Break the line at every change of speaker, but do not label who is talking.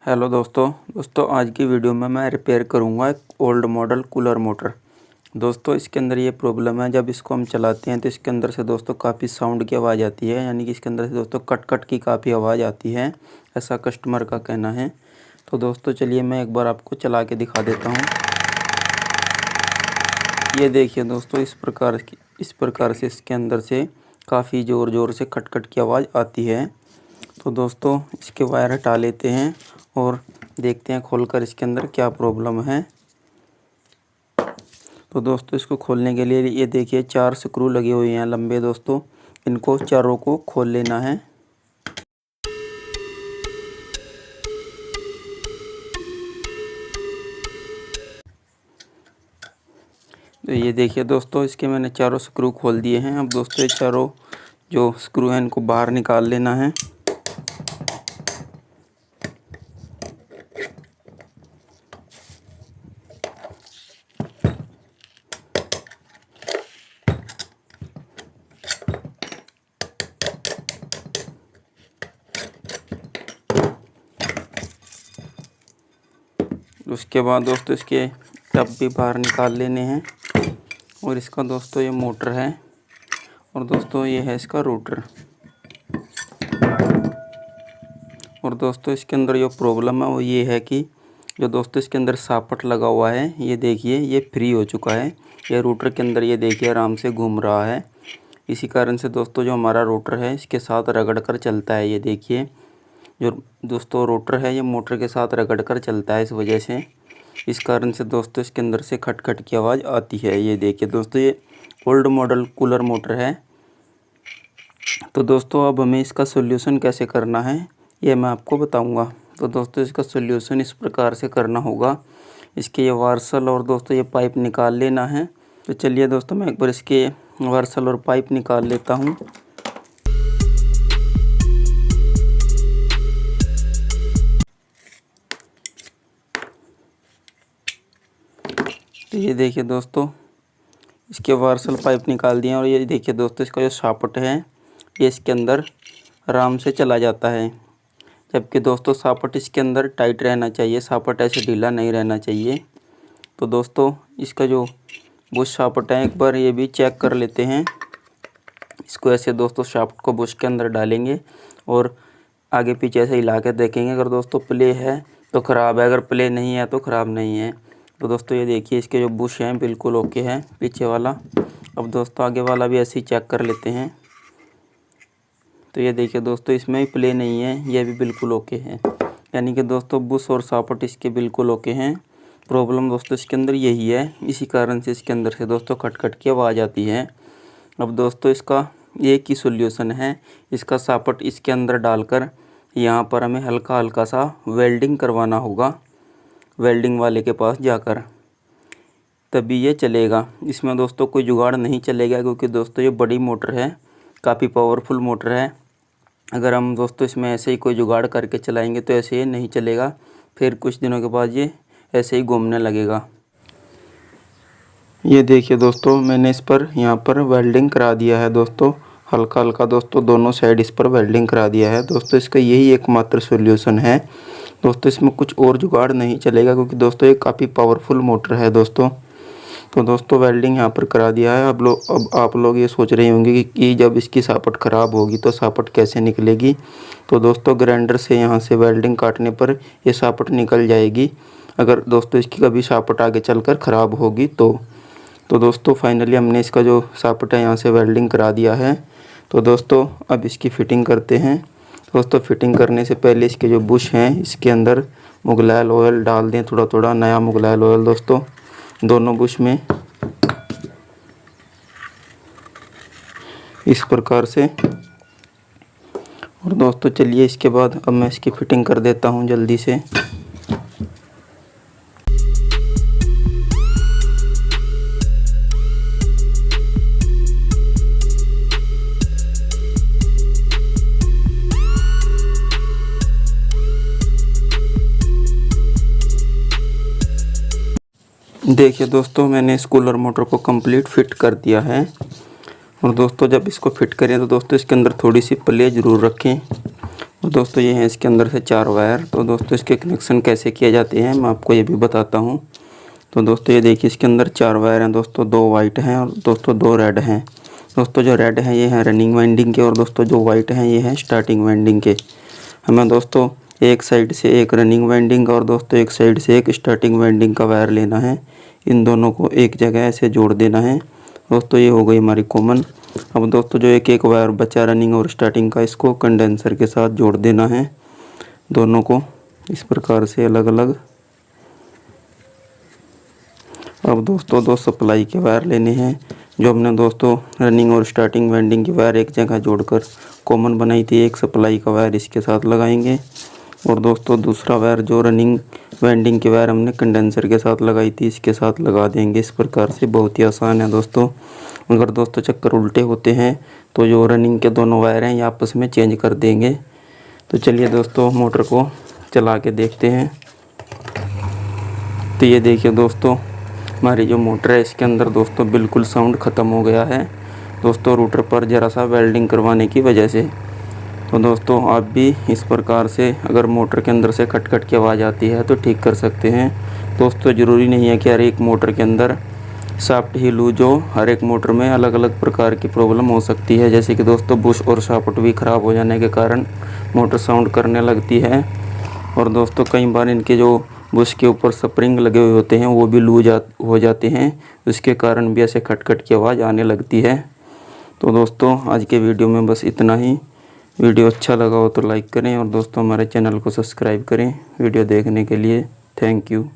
Hello दोस्तों आज की वीडियो में मैं रिपेयर करूंगा एक ओल्ड मॉडल कूलर मोटर। दोस्तों इसके अंदर ये प्रॉब्लम है, जब इसको हम चलाते हैं तो इसके अंदर से दोस्तों काफ़ी साउंड की आवाज़ आती है, यानी कि इसके अंदर से दोस्तों कट कट की काफ़ी आवाज़ आती है, ऐसा कस्टमर का कहना है। तो दोस्तों चलिए मैं एक बार आपको चला के दिखा देता हूँ। ये देखिए दोस्तों, इस प्रकार से इसके अंदर से काफ़ी ज़ोर ज़ोर से कट कट की आवाज़ आती है। तो दोस्तों इसके वायर हटा लेते हैं और देखते हैं खोलकर इसके अंदर क्या प्रॉब्लम है। तो दोस्तों इसको खोलने के लिए ये देखिए 4 स्क्रू लगे हुए हैं लंबे। दोस्तों इनको चारों को खोल लेना है। तो ये देखिए दोस्तों, इसके मैंने चारों स्क्रू खोल दिए हैं। अब दोस्तों ये चारों जो स्क्रू हैं इनको बाहर निकाल लेना है। उसके बाद दोस्तों इसके टब भी बाहर निकाल लेने हैं। और इसका दोस्तों ये मोटर है और दोस्तों ये है इसका रोटर। और दोस्तों इसके अंदर जो प्रॉब्लम है वो ये है कि जो दोस्तों इसके अंदर सॉकेट लगा हुआ है, ये देखिए ये फ्री हो चुका है। ये रोटर के अंदर ये देखिए आराम से घूम रहा है। इसी कारण से दोस्तों जो हमारा रोटर है इसके साथ रगड़ कर चलता है। ये देखिए जो दोस्तों रोटर है ये मोटर के साथ रगड़ कर चलता है, इस वजह से इस कारण से दोस्तों इसके अंदर से खट खट की आवाज़ आती है। ये देखिए दोस्तों ये ओल्ड मॉडल कूलर मोटर है। तो दोस्तों अब हमें इसका सॉल्यूशन कैसे करना है ये मैं आपको बताऊंगा। तो दोस्तों इसका सॉल्यूशन इस प्रकार से करना होगा। इसके ये वार्सल और दोस्तों ये पाइप निकाल लेना है। तो चलिए दोस्तों मैं एक बार इसके वार्सल और पाइप निकाल लेता हूँ। तो ये देखिए दोस्तों इसके वार्सल पाइप निकाल दिए और ये देखिए दोस्तों इसका जो सॉकेट है ये इसके अंदर आराम से चला जाता है। जबकि दोस्तों सॉकेट इसके अंदर टाइट रहना चाहिए, सॉकेट ऐसे ढीला नहीं रहना चाहिए। तो दोस्तों इसका जो बुश सॉकेट है एक बार ये भी चेक कर लेते हैं। इसको ऐसे दोस्तों सॉकेट को बुश के अंदर डालेंगे और आगे पीछे ऐसे हिला के देखेंगे। अगर दोस्तों प्ले है तो ख़राब है, अगर प्ले नहीं है तो ख़राब नहीं है। तो दोस्तों ये देखिए इसके जो बुश हैं बिल्कुल ओके है पीछे वाला। अब दोस्तों आगे वाला भी ऐसे ही चेक कर लेते हैं। तो ये देखिए दोस्तों इसमें भी प्ले नहीं है, यह भी बिल्कुल ओके है। यानी कि दोस्तों बुश और सॉकेट इसके बिल्कुल ओके हैं। प्रॉब्लम दोस्तों इसके अंदर यही है, इसी कारण से इसके अंदर से दोस्तों खट खट की आवाज़ आती है। अब दोस्तों इसका एक ही सॉल्यूशन है, इसका सॉकेट इसके अंदर डालकर यहाँ पर हमें हल्का हल्का सा वेल्डिंग करवाना होगा। वेल्डिंग वाले के पास जाकर तभी ये चलेगा। इसमें दोस्तों कोई जुगाड़ नहीं चलेगा, क्योंकि दोस्तों ये बड़ी मोटर है, काफ़ी पावरफुल मोटर है। अगर हम दोस्तों इसमें ऐसे ही कोई जुगाड़ करके चलाएंगे तो ऐसे ये नहीं चलेगा। फिर कुछ दिनों के बाद ये ऐसे ही घूमने लगेगा। ये देखिए दोस्तों मैंने इस पर यहाँ पर वेल्डिंग करा दिया है। दोस्तों हल्का हल्का दोस्तों दोनों साइड इस पर वेल्डिंग करा दिया है। दोस्तों इसका यही एकमात्र सॉल्यूशन है। दोस्तों इसमें कुछ और जुगाड़ नहीं चलेगा, क्योंकि दोस्तों ये काफ़ी पावरफुल मोटर है दोस्तों। तो दोस्तों वेल्डिंग यहाँ पर करा दिया है। अब आप लोग ये सोच रहे होंगे कि जब इसकी सॉकेट ख़राब होगी तो सॉकेट कैसे निकलेगी। तो दोस्तों ग्राइंडर से यहाँ से वेल्डिंग काटने पर ये सॉकेट निकल जाएगी, अगर दोस्तों इसकी कभी सॉकेट आगे चलकर ख़राब होगी तो। दोस्तों फाइनली हमने इसका जो सॉकेट है यहाँ से वेल्डिंग करा दिया है। तो दोस्तों अब इसकी फ़िटिंग करते हैं। दोस्तों फिटिंग करने से पहले इसके जो बुश हैं इसके अंदर मुगलैल ऑयल डाल दें, थोड़ा थोड़ा नया मुगलैल ऑयल दोस्तों दोनों बुश में इस प्रकार से। और दोस्तों चलिए इसके बाद अब मैं इसकी फ़िटिंग कर देता हूँ जल्दी से। देखिए दोस्तों मैंने इस कूलर मोटर को कंप्लीट फिट कर दिया है। और दोस्तों जब इसको फिट करें तो दोस्तों इसके अंदर थोड़ी सी प्ले ज़रूर रखें, और दोस्तों ये हैं इसके अंदर से 4 वायर। तो दोस्तों इसके कनेक्शन कैसे किए जाते हैं मैं आपको ये भी बताता हूँ। तो दोस्तों ये देखिए इसके अंदर 4 वायर हैं दोस्तों, 2 वाइट हैं और दोस्तों 2 रेड हैं। दोस्तों जो रेड हैं ये हैं रनिंग वाइंडिंग के और दोस्तों जो वाइट हैं ये हैं स्टार्टिंग वाइंडिंग के। हमें दोस्तों एक साइड से एक रनिंग वाइंडिंग और दोस्तों एक साइड से एक स्टार्टिंग वाइंडिंग का वायर लेना है। इन दोनों को एक जगह ऐसे जोड़ देना है। दोस्तों ये हो गई हमारी कॉमन। अब दोस्तों जो एक वायर बचा रनिंग और स्टार्टिंग का, इसको कंडेंसर के साथ जोड़ देना है दोनों को इस प्रकार से अलग अलग। अब दोस्तों 2 सप्लाई के वायर लेने हैं। जो हमने दोस्तों रनिंग और स्टार्टिंग वाइंडिंग की वायर एक जगह जोड़कर कॉमन बनाई थी, एक सप्लाई का वायर इसके साथ लगाएंगे। और दोस्तों दूसरा वायर जो रनिंग वाइंडिंग की वायर हमने कंडेंसर के साथ लगाई थी, इसके साथ लगा देंगे इस प्रकार से। बहुत ही आसान है दोस्तों। अगर दोस्तों चक्कर उल्टे होते हैं तो जो रनिंग के दोनों वायर हैं ये आपस में चेंज कर देंगे। तो चलिए दोस्तों मोटर को चला के देखते हैं। तो ये देखिए दोस्तों हमारी जो मोटर है इसके अंदर दोस्तों बिल्कुल साउंड ख़त्म हो गया है दोस्तों, रूटर पर ज़रा सा वेल्डिंग करवाने की वजह से। तो दोस्तों आप भी इस प्रकार से अगर मोटर के अंदर से खट खट की आवाज़ आती है तो ठीक कर सकते हैं। दोस्तों ज़रूरी नहीं है कि हर एक मोटर के अंदर शाफ्ट ही लूज हो। हर एक मोटर में अलग अलग प्रकार की प्रॉब्लम हो सकती है, जैसे कि दोस्तों बुश और शाफ्ट भी ख़राब हो जाने के कारण मोटर साउंड करने लगती है। और दोस्तों कई बार इनके जो बुश के ऊपर स्प्रिंग लगे हुए होते हैं वो भी लूज हो जाते हैं, उसके कारण भी ऐसे खटखट की आवाज़ आने लगती है। तो दोस्तों आज के वीडियो में बस इतना ही। वीडियो अच्छा लगा हो तो लाइक करें और दोस्तों हमारे चैनल को सब्सक्राइब करें। वीडियो देखने के लिए थैंक यू।